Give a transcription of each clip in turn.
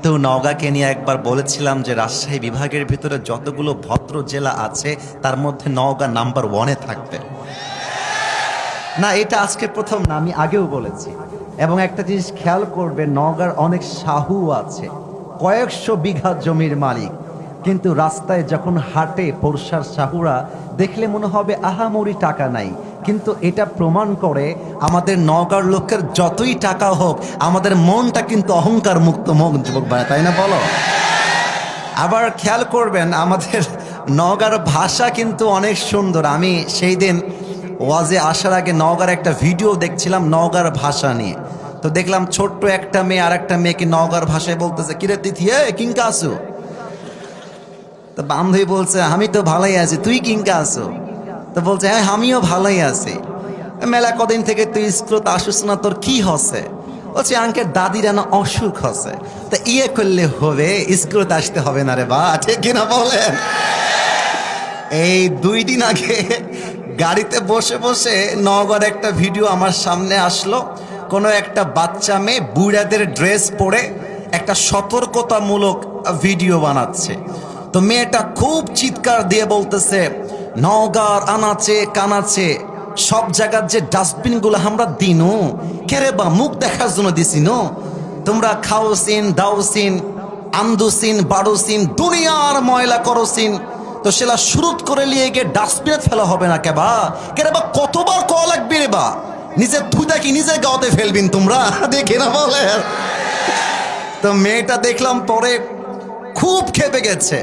তো নওগাঁকে নিয়ে একবার বলেছিলাম যে রাজশাহী বিভাগের ভিতরে যতগুলো ভদ্র জেলা আছে তার মধ্যে নওগাঁ নাম্বার 1-এ থাকবে। না, এটা আজকে প্রথম না, আমি আগেও বলেছি। এবং একটা জিনিস খেয়াল করবে, নওগাঁর অনেক সাহু আছে, কয়েকশো বিঘা জমির মালিক, কিন্তু রাস্তায় যখন হাঁটে পড়শার সাহুরা দেখলে মনে হবে আহামরি টাকা নাই। কিন্তু এটা প্রমাণ করে আমাদের নওগাঁর লোকের যতই টাকা হোক আমাদের মনটা কিন্তু অহংকার মুক্ত মন যুবক ভাই, তাই না বলো? আবার খেয়াল করবেন আমাদের নওগাঁর ভাষা কিন্তু অনেক সুন্দর। আমি সেই দিন ওয়াজে আসার আগে নওগাঁর একটা ভিডিও দেখছিলাম নওগাঁর ভাষা নিয়ে। তো দেখলাম ছোট্ট একটা মেয়ে আর একটা মেয়েকে নওগাঁর ভাষায় বলতেছে, কিরে তিথি, কিংকা আসু? তো বান্ধবী বলছে, আমি তো ভালোই আছি, তুই কিংকা আসু? তো বলছে, হ্যাঁ আমিও ভালোই আছি। মেলা কদিন থেকে তুই স্কুল আসিস না, তোর কি হচ্ছে? বলছে, আঙ্কেল দাদিরা না অসুখ হচ্ছে। তা ইয়ে করলে হবে, স্কুলে আসতে হবে না রে বা, ঠিক কিনা বলেন? এই 2 দিন আগে গাড়িতে বসে বসে নওগাঁর একটা ভিডিও আমার সামনে আসলো। কোনো একটা বাচ্চা মেয়ে বুড়াদের ড্রেস পরে একটা সতর্কতামূলক ভিডিও বানাচ্ছে। তো মেয়েটা খুব চিৎকার দিয়ে বলতেছে, নওগাঁর আনাচে কানাচে সব জায়গার যে ডাস্টবিনগুলো আমরা দিনু কেরে বা মুখ দেখার জন্য দিছি নো, তোমরা খাওসিন দাওসিন আন্দুসিন বাড়ুসিন দুনিয়ার ময়লা করসিন, তো সেটা শুরুত করে নিয়ে গিয়ে ডাস্টবিনে ফেলা হবে না কেবা? কেরে বা কতবার ক লাগবে রে বা? নিজের থুইটা কি নিজের গাওতে ফেলবিন তোমরা, দেখে না বলে? তো মেয়েটা দেখলাম পরে খুব খেপে গেছে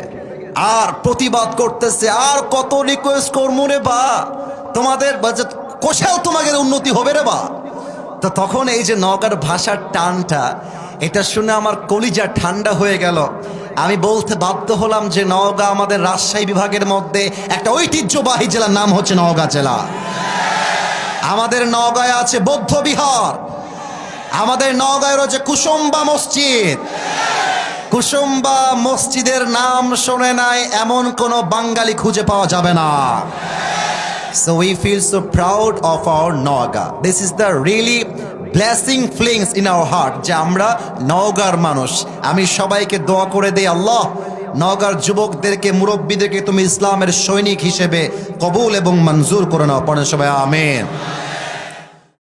আর প্রতিবাদ করতেছে, আর কত রিকোয়েস্ট করবো রে বা, তোমাদের বাজেট কোষাও তোমাদের উন্নতি হবে রে বা। তো তখন এই যে নওগাঁর ভাষার টানটা, এটা শুনে আমার কলিজা ঠান্ডা হয়ে গেল। আমি বলতে বাধ্য হলাম যে নওগাঁ আমাদের রাজশাহী বিভাগের মধ্যে একটা ঐতিহ্যবাহী জেলার নাম হচ্ছে নওগাঁ জেলা। আমাদের নওগাঁয় আছে বৌদ্ধ বিহার, আমাদের নওগাঁয় রয়েছে কুসুম্বা মসজিদ। কুসুম্বা মসজিদের নাম শোনে নাই এমন কোন বাঙালি খুঁজে পাওয়া যাবে না। So we feel so proud of our Naga. This is the really blessing feelings in our heart যে আমরা নওগাঁর মানুষ। আমি সবাইকে দোয়া করে দেই, আল্লাহ নওগাঁর যুবকদেরকে মুরব্বীদেরকে তুমি ইসলামের সৈনিক হিসেবে কবুল এবং মঞ্জুর করে নাও। পড়েন সবাই আমিন।